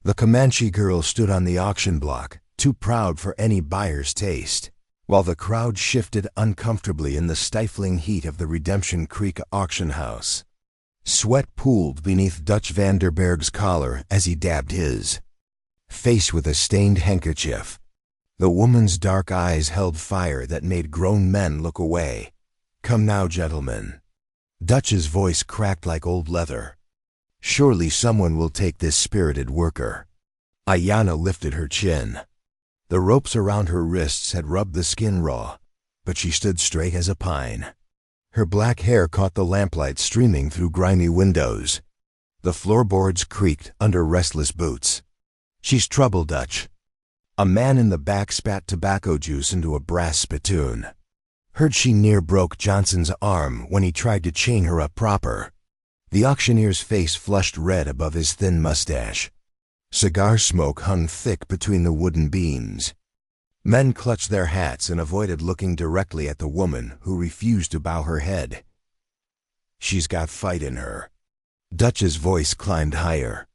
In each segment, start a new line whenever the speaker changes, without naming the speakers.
The Comanche girl stood on the auction block, too proud for any buyer's taste, while the crowd shifted uncomfortably in the stifling heat of the Redemption Creek auction house. Sweat pooled beneath Dutch Vanderberg's collar as he dabbed his face with a stained handkerchief. The woman's dark eyes held fire that made grown men look away. "Come now, gentlemen." Dutch's voice cracked like old leather. "Surely someone will take this spirited worker." Ayanna lifted her chin. The ropes around her wrists had rubbed the skin raw, but she stood straight as a pine. Her black hair caught the lamplight streaming through grimy windows. The floorboards creaked under restless boots. "She's trouble, Dutch." A man in the back spat tobacco juice into a brass spittoon. "Heard she near broke Johnson's arm when he tried to chain her up proper." The auctioneer's face flushed red above his thin mustache. Cigar smoke hung thick between the wooden beams. Men clutched their hats and avoided looking directly at the woman who refused to bow her head. "She's got fight in her." Dutch's voice climbed higher.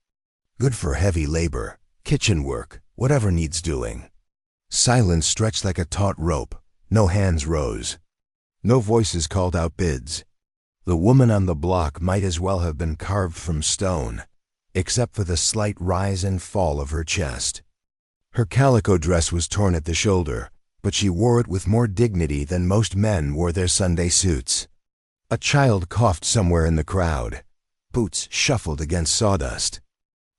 "Good for heavy labor, kitchen work, whatever needs doing." Silence stretched like a taut rope. No hands rose. No voices called out bids. The woman on the block might as well have been carved from stone, except for the slight rise and fall of her chest. Her calico dress was torn at the shoulder, but she wore it with more dignity than most men wore their Sunday suits. A child coughed somewhere in the crowd. Boots shuffled against sawdust.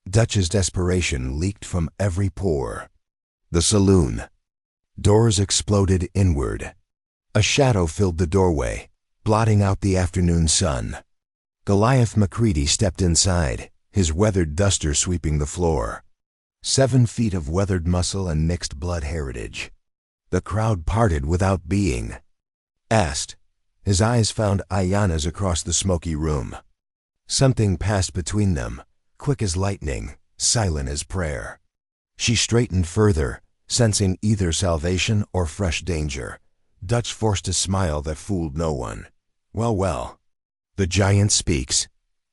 Dutch's desperation leaked from every pore. The saloon. Doors exploded inward. A shadow filled the doorway, blotting out the afternoon sun. Goliath McCready stepped inside, his weathered duster sweeping the floor. 7 feet of weathered muscle and mixed blood heritage. The crowd parted without being asked. His eyes found Ayanna's across the smoky room. Something passed between them, quick as lightning, silent as prayer. She straightened further, sensing either salvation or fresh danger. Dutch forced a smile that fooled no one. "Well, well. The giant speaks.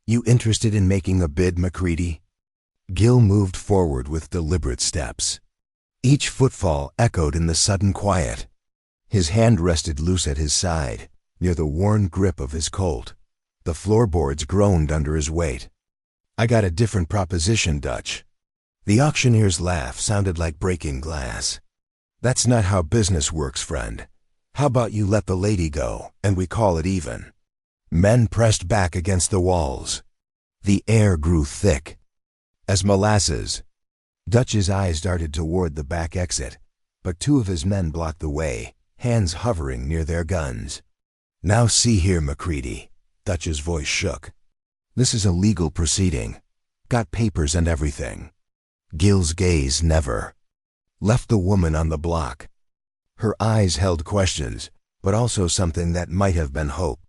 You interested in making a bid, McCready?" Gil moved forward with deliberate steps. Each footfall echoed in the sudden quiet. His hand rested loose at his side, near the worn grip of his Colt. The floorboards groaned under his weight. "I got a different proposition, Dutch." The auctioneer's laugh sounded like breaking glass. "That's not how business works, friend. How about you let the lady go, and we call it even?" Men pressed back against the walls. The air grew thick as molasses. Dutch's eyes darted toward the back exit, but 2 of his men blocked the way, hands hovering near their guns. "Now see here, McCready." Dutch's voice shook. "This is a legal proceeding. Got papers and everything." Gil's gaze never left the woman on the block. Her eyes held questions, but also something that might have been hope.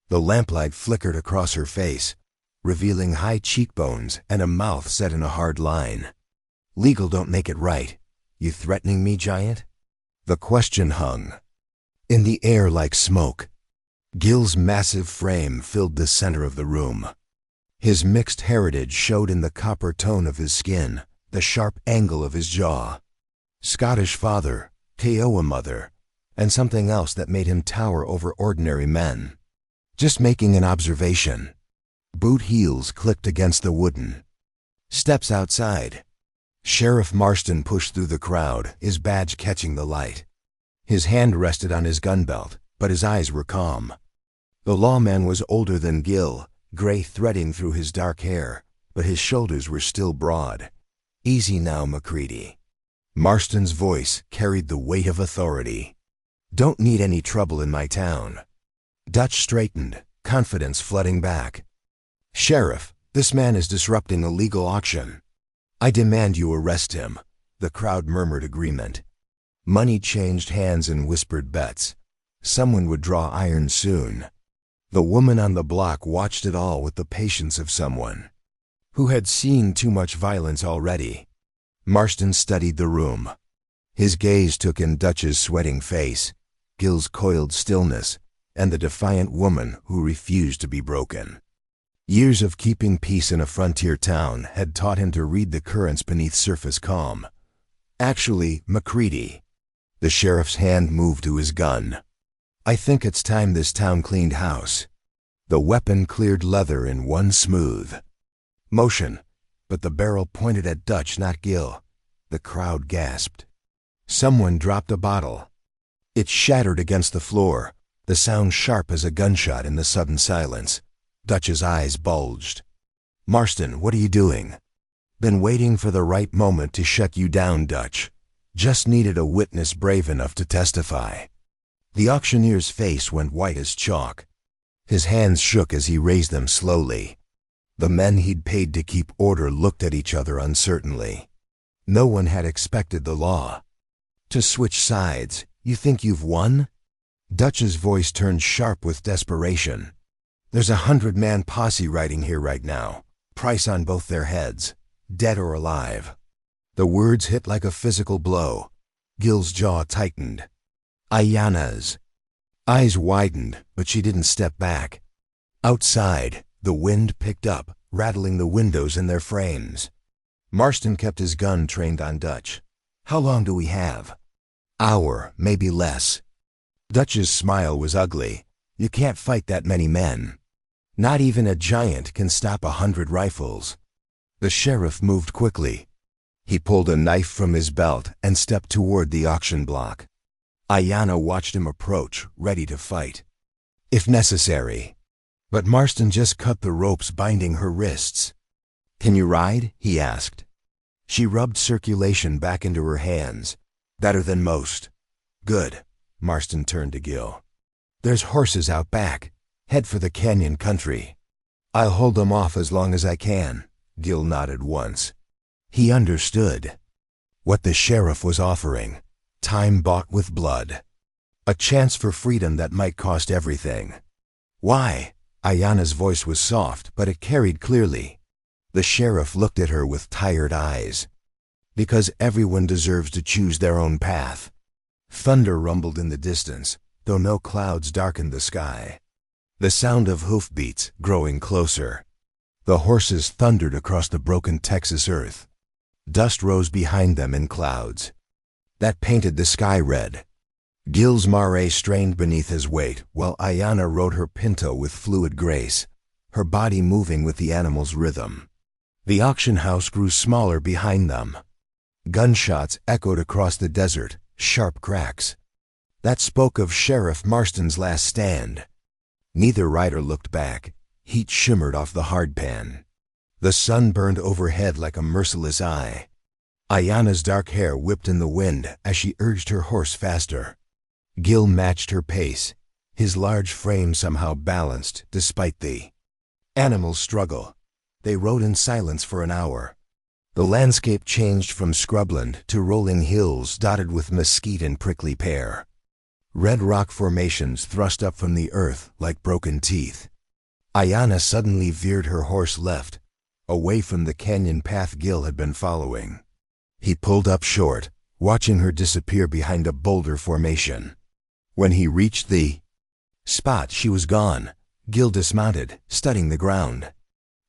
The lamplight flickered across her face, revealing high cheekbones and a mouth set in a hard line. "Legal don't make it right. You threatening me, giant?" The question hung in the air like smoke. Gil's massive frame filled the center of the room. His mixed heritage showed in the copper tone of his skin, the sharp angle of his jaw. Scottish father, Kiowa mother, and something else that made him tower over ordinary men. "Just making an observation." Boot heels clicked against the wooden steps outside. Sheriff Marston pushed through the crowd, his badge catching the light. His hand rested on his gun belt, but his eyes were calm. The lawman was older than Gil, gray threading through his dark hair, but his shoulders were still broad. "Easy now, McCready." Marston's voice carried the weight of authority. "Don't need any trouble in my town." Dutch straightened, confidence flooding back. "Sheriff, this man is disrupting a legal auction." "I demand you arrest him." The crowd murmured agreement. Money changed hands in whispered bets. Someone would draw iron soon. The woman on the block watched it all with the patience of someone who had seen too much violence already. Marston studied the room. His gaze took in Dutch's sweating face, Gil's coiled stillness, and the defiant woman who refused to be broken. Years of keeping peace in a frontier town had taught him to read the currents beneath surface calm. Actually, MacCready. The sheriff's hand moved to his gun. I think it's time this town cleaned house. The weapon cleared leather in one smooth motion, but the barrel pointed at Dutch, not Gil. The crowd gasped. Someone dropped a bottle. It shattered against the floor, the sound sharp as a gunshot in the sudden silence. Dutch's eyes bulged. "Marston, what are you doing?" "Been waiting for the right moment to shut you down, Dutch. Just needed a witness brave enough to testify." The auctioneer's face went white as chalk. His hands shook as he raised them slowly. The men he'd paid to keep order looked at each other uncertainly. No one had expected the law to switch sides. "You think you've won?" Dutch's voice turned sharp with desperation. "There's a 100-man posse riding here right now. Price on both their heads, dead or alive." The words hit like a physical blow. Gil's jaw tightened. Ayanna's eyes widened, but she didn't step back. Outside, the wind picked up, rattling the windows in their frames. Marston kept his gun trained on Dutch. "How long do we have?" "Hour, maybe less." Dutch's smile was ugly. "You can't fight that many men. Not even a giant can stop 100 rifles." The sheriff moved quickly. He pulled a knife from his belt and stepped toward the auction block. Ayanna watched him approach, ready to fight, if necessary. But Marston just cut the ropes binding her wrists. "Can you ride?" he asked. She rubbed circulation back into her hands. "Better than most." "Good." Marston turned to Gil. "There's horses out back. Head for the canyon country." "I'll hold them off as long as I can." Gil nodded once. He understood what the sheriff was offering. Time bought with blood. A chance for freedom that might cost everything. "Why?" Ayanna's voice was soft, but it carried clearly. The sheriff looked at her with tired eyes. "Because everyone deserves to choose their own path." Thunder rumbled in the distance, though no clouds darkened the sky. The sound of hoofbeats growing closer. The horses thundered across the broken Texas earth. Dust rose behind them in clouds that painted the sky red. Gil's mare strained beneath his weight, while Ayanna rode her pinto with fluid grace, her body moving with the animal's rhythm. The auction house grew smaller behind them. Gunshots echoed across the desert, sharp cracks. That spoke of Sheriff Marston's last stand. Neither rider looked back. Heat shimmered off the hardpan. The sun burned overhead like a merciless eye. Ayanna's dark hair whipped in the wind as she urged her horse faster. Gil matched her pace, his large frame somehow balanced despite the animal's struggle. They rode in silence for an hour. The landscape changed from scrubland to rolling hills dotted with mesquite and prickly pear. Red rock formations thrust up from the earth like broken teeth. Ayanna suddenly veered her horse left, away from the canyon path Gil had been following. He pulled up short, watching her disappear behind a boulder formation. When he reached the spot, she was gone. Gil dismounted, studying the ground.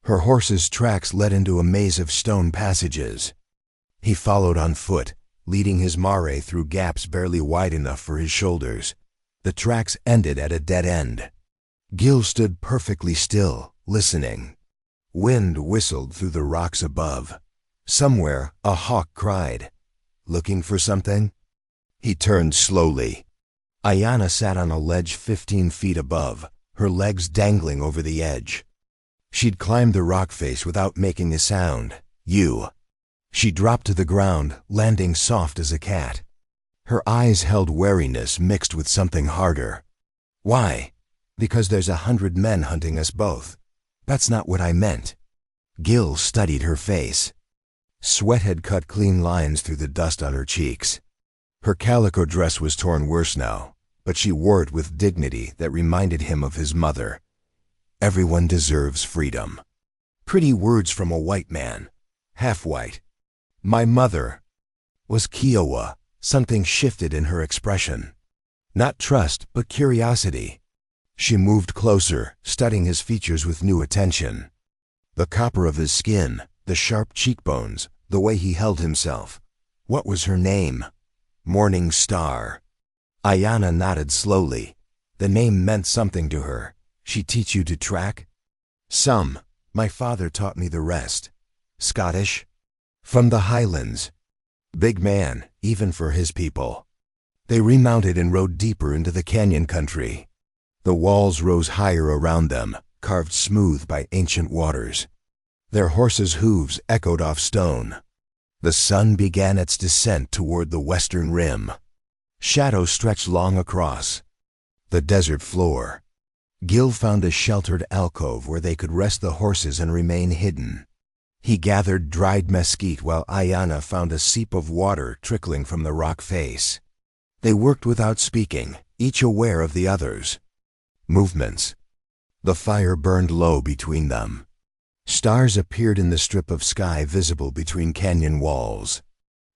Her horse's tracks led into a maze of stone passages. He followed on foot, leading his mare through gaps barely wide enough for his shoulders. The tracks ended at a dead end. Gil stood perfectly still, listening. Wind whistled through the rocks above. Somewhere, a hawk cried. "Looking for something?" He turned slowly. Ayanna sat on a ledge 15 feet above, her legs dangling over the edge. She'd climbed the rock face without making a sound. "You." She dropped to the ground, landing soft as a cat. Her eyes held wariness mixed with something harder. "Why?" "Because there's 100 men hunting us both." "That's not what I meant." Gil studied her face. Sweat had cut clean lines through the dust on her cheeks. Her calico dress was torn worse now, but she wore it with dignity that reminded him of his mother. Everyone deserves freedom. Pretty words from a white man, half white. My mother was Kiowa. Something shifted in her expression. Not trust, but curiosity. She moved closer, studying his features with new attention. The copper of his skin, the sharp cheekbones, the way he held himself. What was her name? Morning Star. Ayanna nodded slowly. The name meant something to her. She teach you to track? Some. My father taught me the rest. Scottish? From the Highlands. Big man, even for his people. They remounted and rode deeper into the canyon country. The walls rose higher around them, carved smooth by ancient waters. Their horses' hooves echoed off stone. The sun began its descent toward the western rim. Shadows stretched long across the desert floor. Gil found a sheltered alcove where they could rest the horses and remain hidden. He gathered dried mesquite while Ayanna found a seep of water trickling from the rock face. They worked without speaking, each aware of the other's movements. The fire burned low between them. Stars appeared in the strip of sky visible between canyon walls.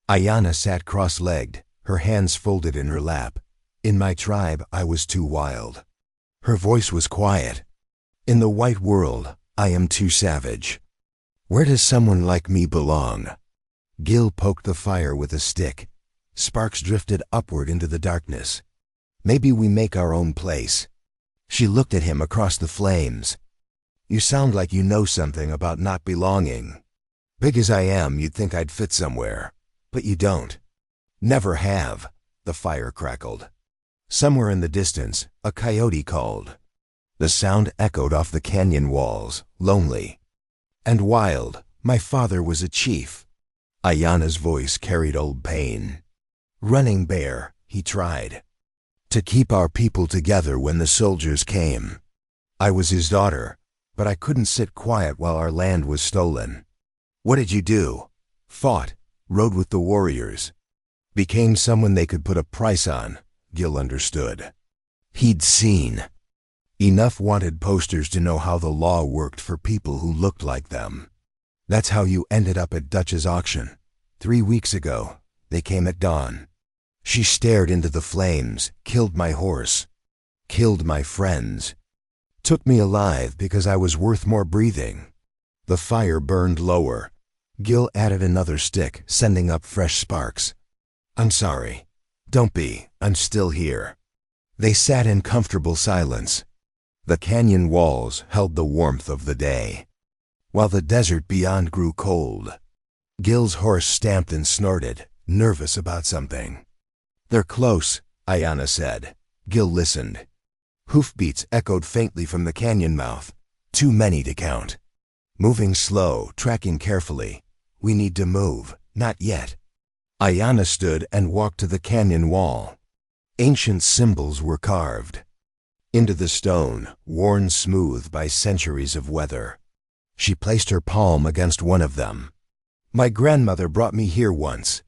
Ayanna sat cross-legged, her hands folded in her lap. In my tribe, I was too wild. Her voice was quiet. In the white world, I am too savage. Where does someone like me belong? Gil poked the fire with a stick. Sparks drifted upward into the darkness. Maybe we make our own place. She looked at him across the flames. You sound like you know something about not belonging. Big as I am, you'd think I'd fit somewhere. But you don't. Never have. The fire crackled. Somewhere in the distance, a coyote called. The sound echoed off the canyon walls, lonely and wild. My father was a chief. Ayanna's voice carried old pain. Running Bear, he tried to keep our people together when the soldiers came. I was his daughter, but I couldn't sit quiet while our land was stolen. What did you do? Fought, rode with the warriors. Became someone they could put a price on, Gil understood. He'd seen enough wanted posters to know how the law worked for people who looked like them. That's how you ended up at Dutch's auction. 3 weeks ago, they came at dawn. She stared into the flames, killed my horse, killed my friends. Took me alive because I was worth more breathing. The fire burned lower. Gil added another stick, sending up fresh sparks. I'm sorry. Don't be. I'm still here. They sat in comfortable silence. The canyon walls held the warmth of the day, while the desert beyond grew cold. Gil's horse stamped and snorted, nervous about something. They're close, Ayanna said. Gil listened. Hoofbeats echoed faintly from the canyon mouth. Too many to count. Moving slow, tracking carefully. We need to move. Not yet. Ayanna stood and walked to the canyon wall. Ancient symbols were carved into the stone, worn smooth by centuries of weather. She placed her palm against one of them. My grandmother brought me here once.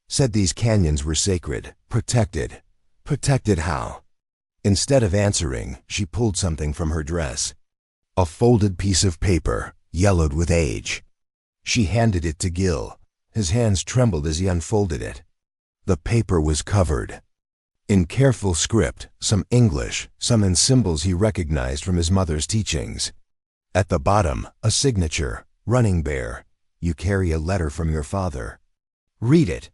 Said these canyons were sacred, protected. Protected how? Instead of answering, she pulled something from her dress. A folded piece of paper, yellowed with age. She handed it to Gil. His hands trembled as he unfolded it. The paper was covered in careful script, some English, some in symbols he recognized from his mother's teachings. At the bottom, a signature, Running Bear. You carry a letter from your father. Read it.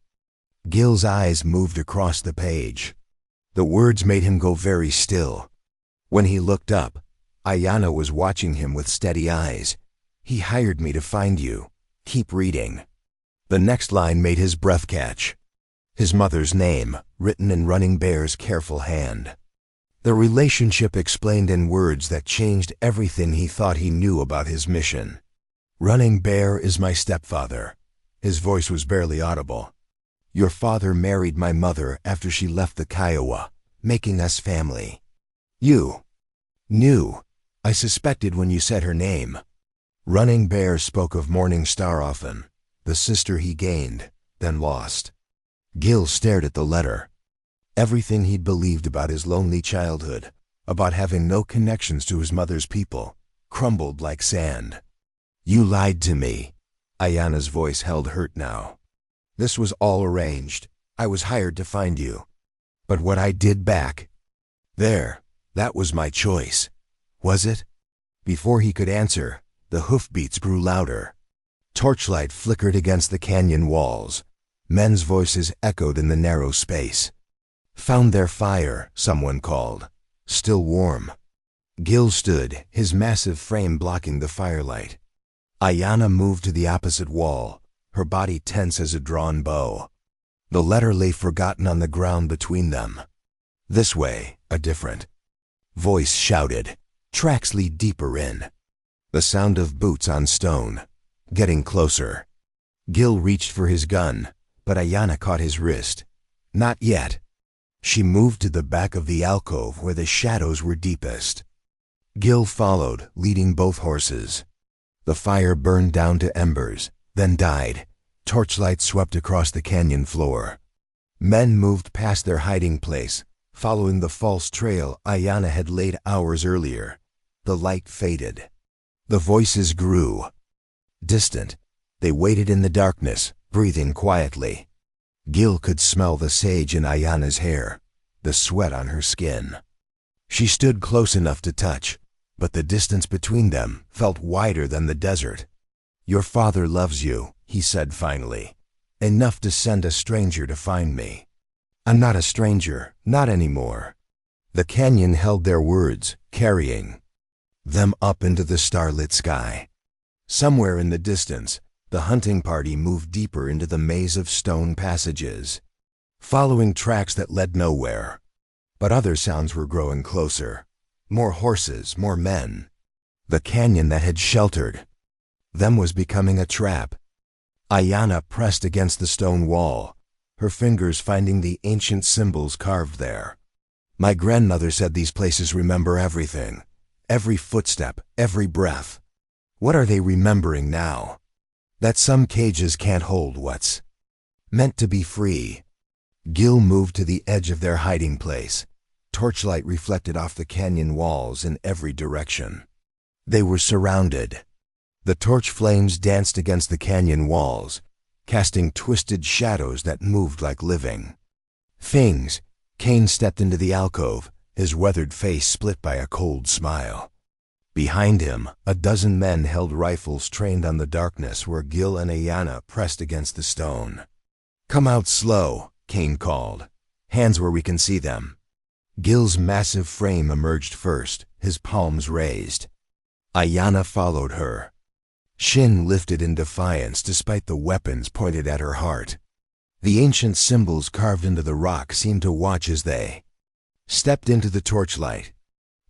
Gil's eyes moved across the page. The words made him go very still. When he looked up, Ayanna was watching him with steady eyes. He hired me to find you. Keep reading. The next line made his breath catch. His mother's name, written in Running Bear's careful hand. The relationship explained in words that changed everything he thought he knew about his mission. Running Bear is my stepfather. His voice was barely audible. Your father married my mother after she left the Kiowa, making us family. You knew. I suspected when you said her name. Running Bear spoke of Morning Star often, the sister he gained, then lost. Gil stared at the letter. Everything he'd believed about his lonely childhood, about having no connections to his mother's people, crumbled like sand. You lied to me. Ayanna's voice held hurt now. This was all arranged. I was hired to find you. But what I did back there, That was my choice. Was it? Before he could answer, the hoofbeats grew louder. Torchlight flickered against the canyon walls. Men's voices echoed in the narrow space. Found their fire, someone called. Still warm. Gil stood, his massive frame blocking the firelight. Ayanna moved to the opposite wall, her body tense as a drawn bow. The letter lay forgotten on the ground between them. This way, a different voice shouted. Tracks lead deeper in. The sound of boots on stone. Getting closer. Gil reached for his gun, but Ayanna caught his wrist. Not yet. She moved to the back of the alcove where the shadows were deepest. Gil followed, leading both horses. The fire burned down to embers, then died. Torchlight swept across the canyon floor. Men moved past their hiding place, following the false trail Ayanna had laid hours earlier. The light faded. The voices grew. Distant, they waited in the darkness, breathing quietly. Gil could smell the sage in Ayanna's hair, the sweat on her skin. She stood close enough to touch, but the distance between them felt wider than the desert. Your father loves you, he said finally. Enough to send a stranger to find me. I'm not a stranger, not anymore. The canyon held their words, carrying them up into the starlit sky. Somewhere in the distance, the hunting party moved deeper into the maze of stone passages, following tracks that led nowhere. But other sounds were growing closer. More horses, more men. The canyon that had sheltered them was becoming a trap. Ayanna pressed against the stone wall, her fingers finding the ancient symbols carved there. My grandmother said these places remember everything. Every footstep, every breath. What are they remembering now? That some cages can't hold what's meant to be free. Gil moved to the edge of their hiding place. Torchlight reflected off the canyon walls in every direction. They were surrounded. The torch flames danced against the canyon walls, casting twisted shadows that moved like living things. Kane stepped into the alcove, his weathered face split by a cold smile. Behind him, a dozen men held rifles trained on the darkness where Gil and Ayanna pressed against the stone. Come out slow, Kane called. Hands where we can see them. Gil's massive frame emerged first, his palms raised. Ayanna followed her. Shin lifted in defiance despite the weapons pointed at her heart. The ancient symbols carved into the rock seemed to watch as they stepped into the torchlight.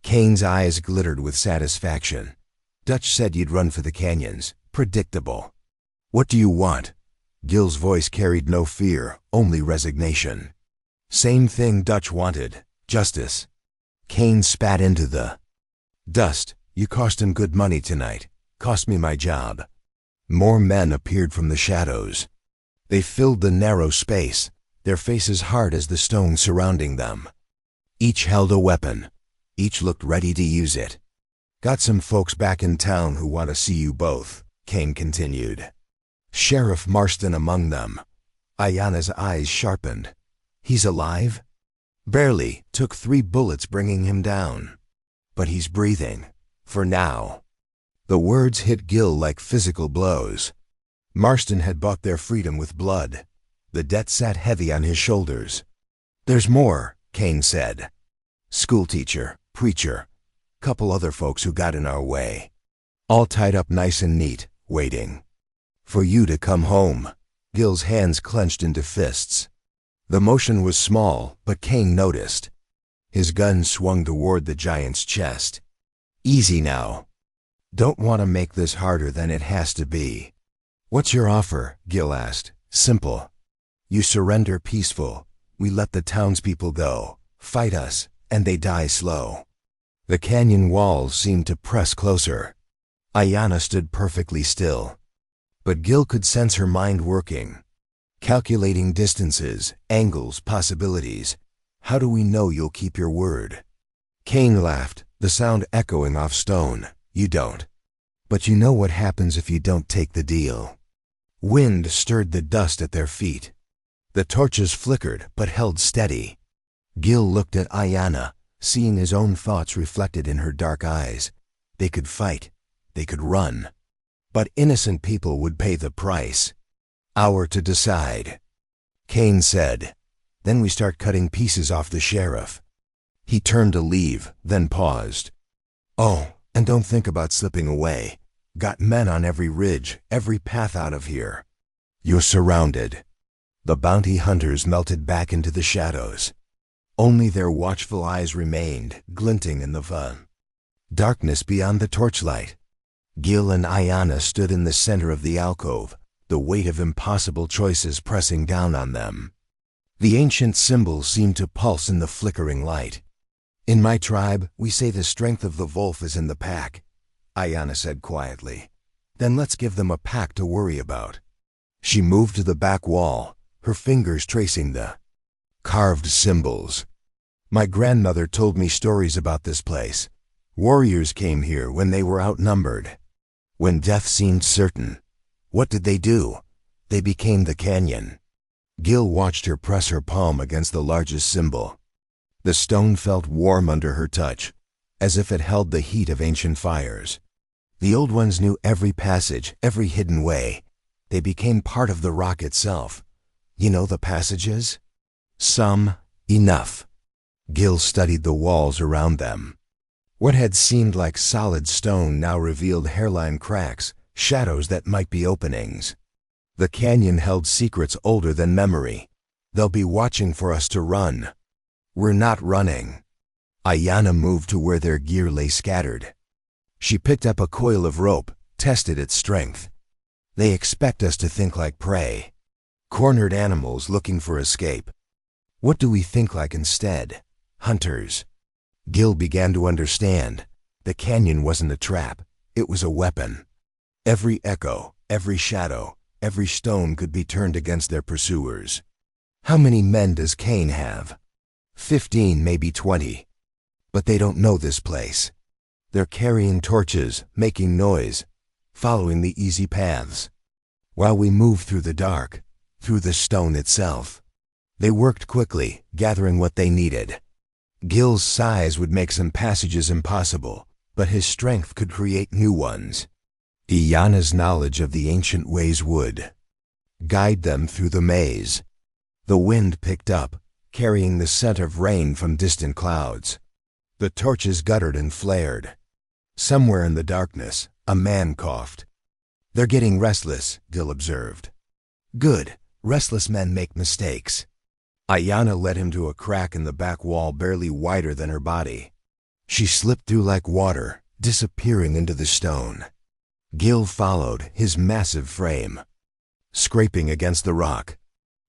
Kane's eyes glittered with satisfaction. Dutch said you'd run for the canyons. Predictable. What do you want? Gil's voice carried no fear, only resignation. Same thing Dutch wanted. Justice. Kane spat into the dust. You cost him good money tonight. Cost me my job. More men appeared from the shadows. They filled the narrow space, their faces hard as the stone surrounding them. Each held a weapon. Each looked ready to use it. Got some folks back in town who want to see you both, Kane continued. Sheriff Marston among them. Ayanna's eyes sharpened. He's alive? Barely. Took 3 bullets bringing him down. But he's breathing. For now. The words hit Gil like physical blows. Marston had bought their freedom with blood. The debt sat heavy on his shoulders. There's more, Kane said. Schoolteacher, preacher, couple other folks who got in our way. All tied up nice and neat, waiting for you to come home. Gil's hands clenched into fists. The motion was small, but Kane noticed. His gun swung toward the giant's chest. Easy now. Don't want to make this harder than it has to be. What's your offer? Gil asked. Simple. You surrender peaceful. We let the townspeople go. Fight us, and they die slow. The canyon walls seemed to press closer. Ayanna stood perfectly still. But Gil could sense her mind working. Calculating distances, angles, possibilities. How do we know you'll keep your word? Kane laughed, the sound echoing off stone. You don't. But you know what happens if you don't take the deal. Wind stirred the dust at their feet. The torches flickered but held steady. Gil looked at Ayanna, seeing his own thoughts reflected in her dark eyes. They could fight, they could run, but innocent people would pay the price. Our to decide, Kane said. Then we start cutting pieces off the sheriff. He turned to leave, then paused. Oh, and don't think about slipping away. Got men on every ridge, every path out of here. You're surrounded. The bounty hunters melted back into the shadows. Only their watchful eyes remained, glinting in the darkness beyond the torchlight. Gil and Ayanna stood in the center of the alcove, the weight of impossible choices pressing down on them. The ancient symbols seemed to pulse in the flickering light. In my tribe, we say the strength of the wolf is in the pack, Ayanna said quietly. Then let's give them a pack to worry about. She moved to the back wall, her fingers tracing the carved symbols. My grandmother told me stories about this place. Warriors came here when they were outnumbered. When death seemed certain, what did they do? They became the canyon. Gil watched her press her palm against the largest symbol. The stone felt warm under her touch, as if it held the heat of ancient fires. The old ones knew every passage, every hidden way. They became part of the rock itself. You know the passages? Some, enough. Gil studied the walls around them. What had seemed like solid stone now revealed hairline cracks, shadows that might be openings. The canyon held secrets older than memory. They'll be watching for us to run. We're not running. Ayanna moved to where their gear lay scattered. She picked up a coil of rope, tested its strength. They expect us to think like prey. Cornered animals looking for escape. What do we think like instead? Hunters. Gil began to understand. The canyon wasn't a trap. It was a weapon. Every echo, every shadow, every stone could be turned against their pursuers. How many men does Kane have? 15, maybe 20. But they don't know this place. They're carrying torches, making noise, following the easy paths. While we move through the dark, through the stone itself. They worked quickly, gathering what they needed. Gil's size would make some passages impossible, but his strength could create new ones. Ayanna's knowledge of the ancient ways would guide them through the maze. The wind picked up, carrying the scent of rain from distant clouds. The torches guttered and flared. Somewhere in the darkness, a man coughed. They're getting restless, Gil observed. Good. Restless men make mistakes. Ayanna led him to a crack in the back wall barely wider than her body. She slipped through like water, disappearing into the stone. Gil followed, his massive frame scraping against the rock.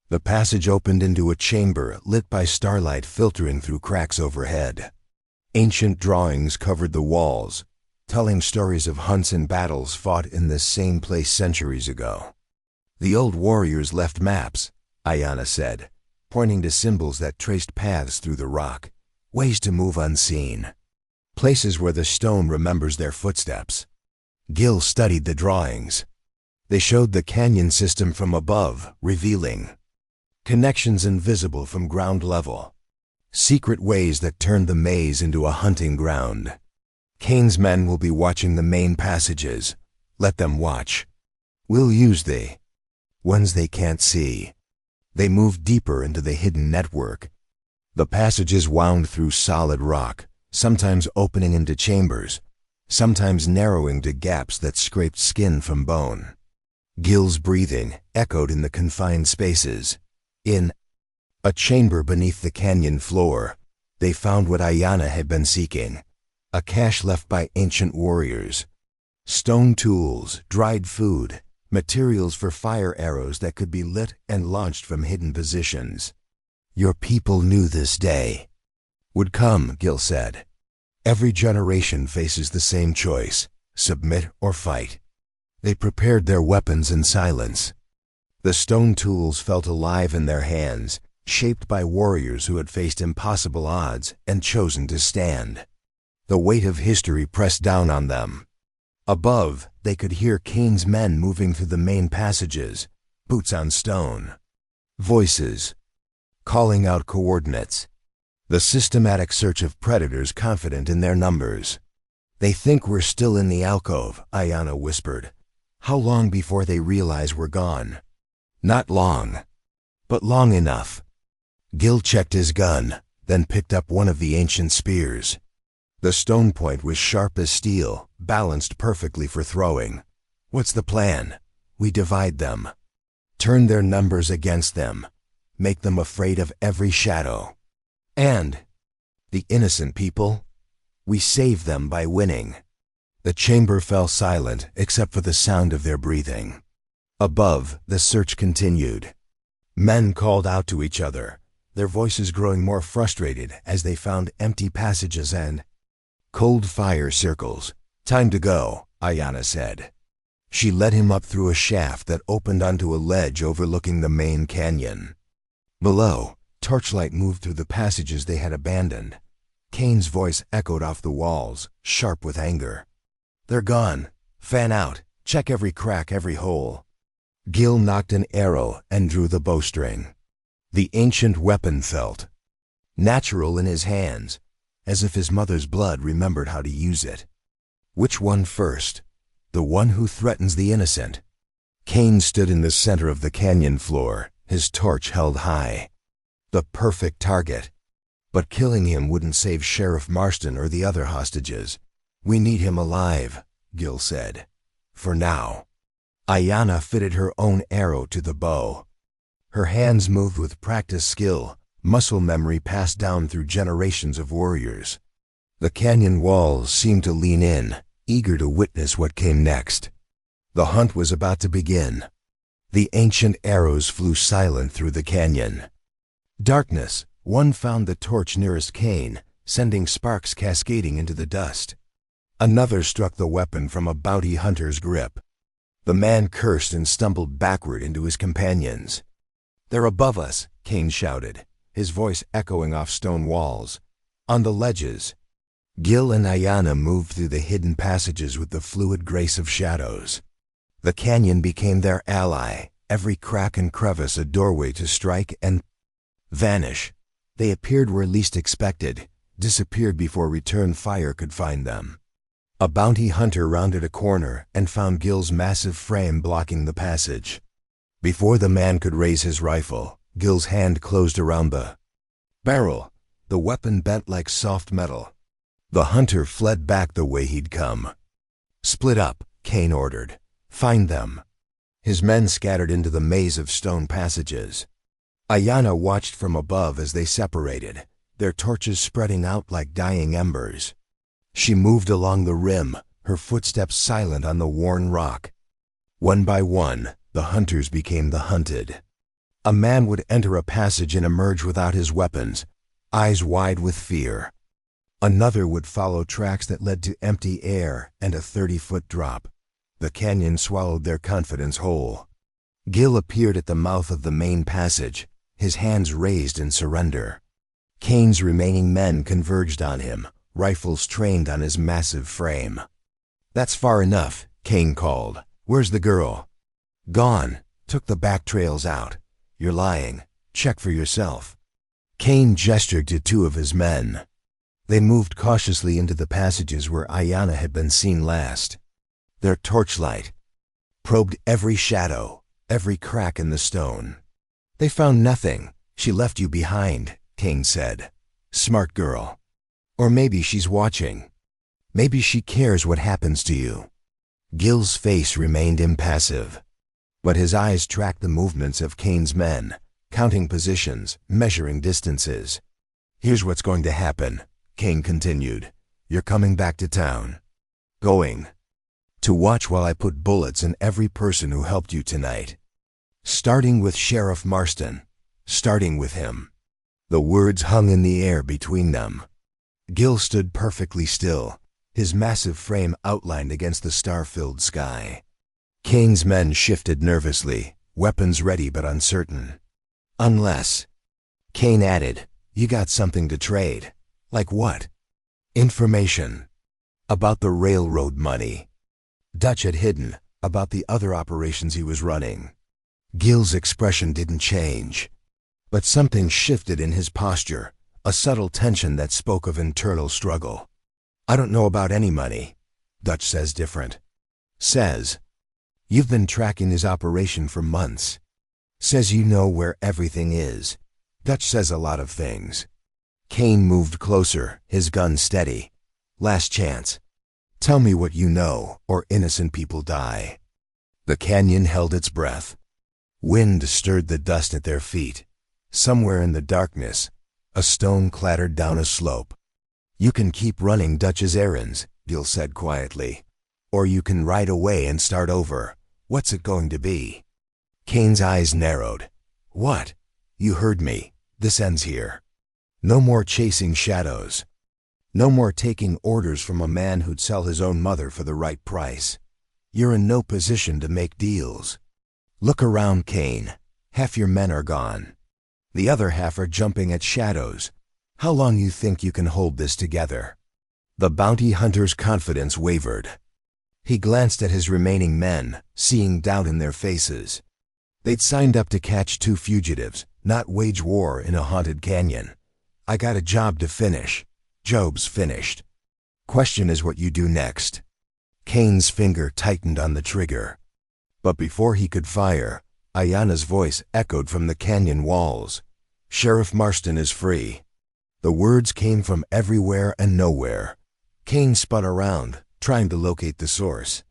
The passage opened into a chamber lit by starlight filtering through cracks overhead. Ancient drawings covered the walls, telling stories of hunts and battles fought in this same place centuries ago. The old warriors left maps, Ayanna said, pointing to symbols that traced paths through the rock, ways to move unseen, places where the stone remembers their footsteps. Gil studied the drawings. They showed the canyon system from above, revealing connections invisible from ground level, secret ways that turned the maze into a hunting ground. Kane's men will be watching the main passages. Let them watch. We'll use the ones they can't see. They moved deeper into the hidden network. The passages wound through solid rock, sometimes opening into chambers, sometimes narrowing to gaps that scraped skin from bone. Gil's breathing echoed in the confined spaces. In a chamber beneath the canyon floor, they found what Ayanna had been seeking, a cache left by ancient warriors. Stone tools, dried food, materials for fire arrows that could be lit and launched from hidden positions. Your people knew this day would come, Gil said. Every generation faces the same choice, submit or fight. They prepared their weapons in silence. The stone tools felt alive in their hands, shaped by warriors who had faced impossible odds and chosen to stand. The weight of history pressed down on them. Above, they could hear Kane's men moving through the main passages, boots on stone. Voices calling out coordinates. The systematic search of predators confident in their numbers. They think we're still in the alcove, Ayanna whispered. How long before they realize we're gone? Not long, but long enough. Gil checked his gun, then picked up one of the ancient spears. The stone point was sharp as steel, balanced perfectly for throwing. What's the plan? We divide them. Turn their numbers against them. Make them afraid of every shadow. And the innocent people? We save them by winning. The chamber fell silent except for the sound of their breathing. Above, the search continued. Men called out to each other, their voices growing more frustrated as they found empty passages and cold fire circles. Time to go, Ayanna said. She led him up through a shaft that opened onto a ledge overlooking the main canyon. Below, torchlight moved through the passages they had abandoned. Kane's voice echoed off the walls, sharp with anger. They're gone. Fan out. Check every crack, every hole. Gil knocked an arrow and drew the bowstring. The ancient weapon felt natural in his hands, as if his mother's blood remembered how to use it. Which one first? The one who threatens the innocent? Kane stood in the center of the canyon floor, his torch held high. The perfect target. But killing him wouldn't save Sheriff Marston or the other hostages. We need him alive, Gil said. For now. Ayanna fitted her own arrow to the bow. Her hands moved with practiced skill, muscle memory passed down through generations of warriors. The canyon walls seemed to lean in, eager to witness what came next. The hunt was about to begin. The ancient arrows flew silent through the canyon. Darkness. One found the torch nearest Kane, sending sparks cascading into the dust. Another struck the weapon from a bounty hunter's grip. The man cursed and stumbled backward into his companions. They're above us, Kane shouted, his voice echoing off stone walls. On the ledges. Gil and Ayanna moved through the hidden passages with the fluid grace of shadows. The canyon became their ally, every crack and crevice a doorway to strike and vanish. They appeared where least expected, disappeared before return fire could find them. A bounty hunter rounded a corner and found Gil's massive frame blocking the passage. Before the man could raise his rifle, Gil's hand closed around the barrel. The weapon bent like soft metal. The hunter fled back the way he'd come. Split up, Kane ordered. Find them. His men scattered into the maze of stone passages. Ayanna watched from above as they separated, their torches spreading out like dying embers. She moved along the rim, her footsteps silent on the worn rock. One by one, the hunters became the hunted. A man would enter a passage and emerge without his weapons, eyes wide with fear. Another would follow tracks that led to empty air and a 30-foot drop. The canyon swallowed their confidence whole. Gil appeared at the mouth of the main passage, his hands raised in surrender. Kane's remaining men converged on him, rifles trained on his massive frame. That's far enough, Kane called. Where's the girl? Gone. Took the back trails out. You're lying. Check for yourself. Kane gestured to two of his men. They moved cautiously into the passages where Ayanna had been seen last. Their torchlight probed every shadow, every crack in the stone. They found nothing. She left you behind, Kane said. Smart girl. Or maybe she's watching. Maybe she cares what happens to you. Gil's face remained impassive, but his eyes tracked the movements of Kane's men, counting positions, measuring distances. Here's what's going to happen, Kane continued. You're coming back to town. Going to watch while I put bullets in every person who helped you tonight. Starting with Sheriff Marston. Starting with him. The words hung in the air between them. Gil stood perfectly still, his massive frame outlined against the star-filled sky. Kane's men shifted nervously, weapons ready but uncertain. Unless, Kane added, you got something to trade. Like what? Information. About the railroad money Dutch had hidden, about the other operations he was running. Gil's expression didn't change, but something shifted in his posture, a subtle tension that spoke of internal struggle. I don't know about any money. Dutch says different. Says, you've been tracking his operation for months. Says you know where everything is. Dutch says a lot of things. Kane moved closer, his gun steady. Last chance. Tell me what you know, or innocent people die. The canyon held its breath. Wind stirred the dust at their feet. Somewhere in the darkness, a stone clattered down a slope. You can keep running Dutch's errands, Gil said quietly. Or you can ride away and start over. What's it going to be? Kane's eyes narrowed. What? You heard me. This ends here. No more chasing shadows. No more taking orders from a man who'd sell his own mother for the right price. You're in no position to make deals. Look around, Kane. Half your men are gone. The other half are jumping at shadows. How long you think you can hold this together? The bounty hunter's confidence wavered. He glanced at his remaining men, seeing doubt in their faces. They'd signed up to catch 2 fugitives, not wage war in a haunted canyon. I got a job to finish. Job's finished. Question is what you do next. Kane's finger tightened on the trigger. But before he could fire, Ayana's voice echoed from the canyon walls. Sheriff Marston is free. The words came from everywhere and nowhere. Kane spun around, trying to locate the source.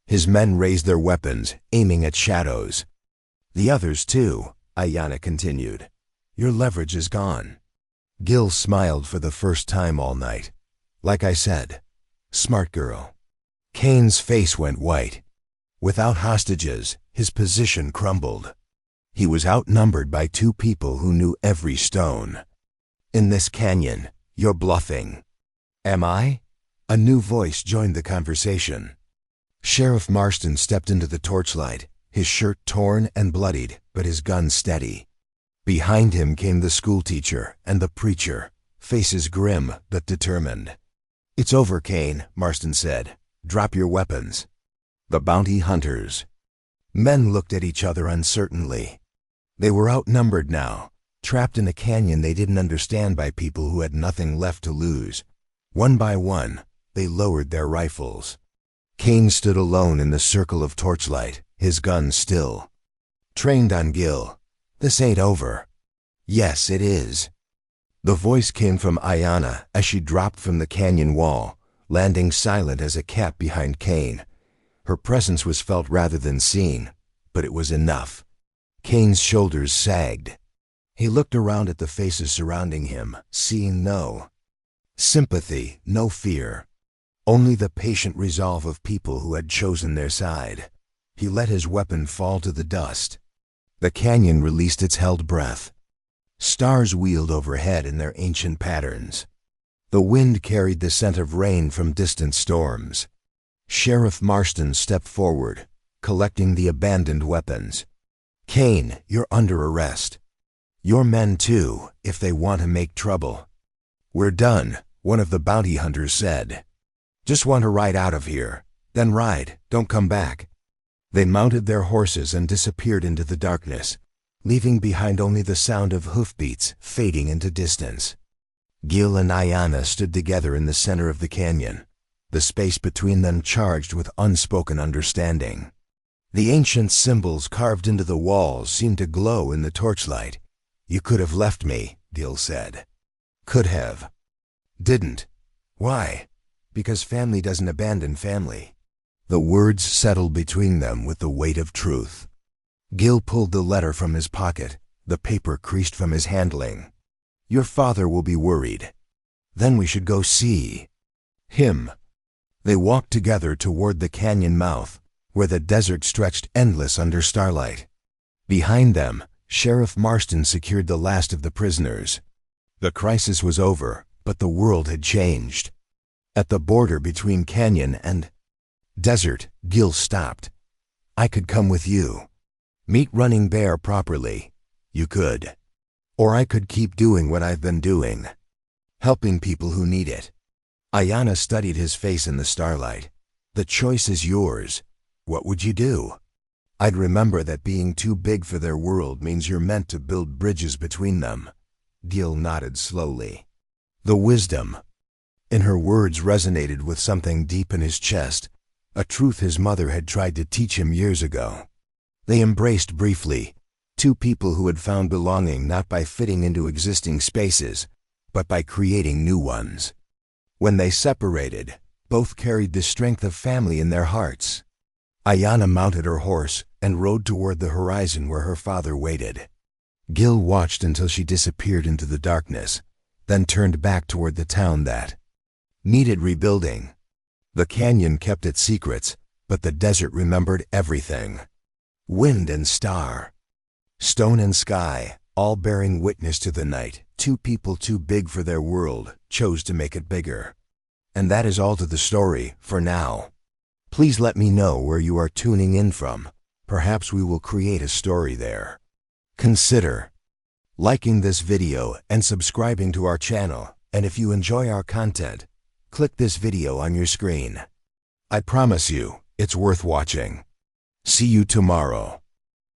His men raised their weapons, aiming at shadows. The others too, Ayana continued. Your leverage is gone. Gil smiled for the first time all night. Like I said, smart girl. Kane's face went white. Without hostages, his position crumbled. He was outnumbered by 2 people who knew every stone. In this canyon, you're bluffing. Am I? A new voice joined the conversation. Sheriff Marston stepped into the torchlight, his shirt torn and bloodied, but his gun steady. Behind him came the schoolteacher and the preacher, faces grim but determined. It's over, Kane, Marston said. Drop your weapons. The bounty hunters. Men looked at each other uncertainly. They were outnumbered now, trapped in a canyon they didn't understand by people who had nothing left to lose. One by one, they lowered their rifles. Kane stood alone in the circle of torchlight, his gun still. Trained on Gil. This ain't over. Yes, it is. The voice came from Ayana as she dropped from the canyon wall, landing silent as a cat behind Kane. Her presence was felt rather than seen, but it was enough. Kane's shoulders sagged. He looked around at the faces surrounding him, seeing no sympathy, no fear. Only the patient resolve of people who had chosen their side. He let his weapon fall to the dust. The canyon released its held breath. Stars wheeled overhead in their ancient patterns. The wind carried the scent of rain from distant storms. Sheriff Marston stepped forward, collecting the abandoned weapons. Kane, you're under arrest. Your men too, if they want to make trouble. We're done, one of the bounty hunters said. Just want to ride out of here. Then ride, don't come back. They mounted their horses and disappeared into the darkness, leaving behind only the sound of hoofbeats fading into distance. Gil and Ayana stood together in the center of the canyon, the space between them charged with unspoken understanding. The ancient symbols carved into the walls seemed to glow in the torchlight. You could have left me, Gil said. Could have. Didn't. Why? Because family doesn't abandon family. The words settled between them with the weight of truth. Gil pulled the letter from his pocket, the paper creased from his handling. Your father will be worried. Then we should go see him. They walked together toward the canyon mouth, where the desert stretched endless under starlight. Behind them, Sheriff Marston secured the last of the prisoners. The crisis was over, but the world had changed. At the border between canyon and desert, Gil stopped. I could come with you. Meet Running Bear properly. You could. Or I could keep doing what I've been doing. Helping people who need it. Ayana studied his face in the starlight. The choice is yours. What would you do? I'd remember that being too big for their world means you're meant to build bridges between them. Gil nodded slowly. The wisdom in her words resonated with something deep in his chest, a truth his mother had tried to teach him years ago. They embraced briefly, two people who had found belonging not by fitting into existing spaces, but by creating new ones. When they separated, both carried the strength of family in their hearts. Ayana mounted her horse and rode toward the horizon where her father waited. Gil watched until she disappeared into the darkness, then turned back toward the town that needed rebuilding. The canyon kept its secrets, but the desert remembered everything. Wind and star, stone and sky, all bearing witness to the night. Two people too big for their world chose to make it bigger. And that is all to the story, for now. Please let me know where you are tuning in from. Perhaps we will create a story there. Consider liking this video and subscribing to our channel, and if you enjoy our content, click this video on your screen. I promise you, it's worth watching. See you tomorrow.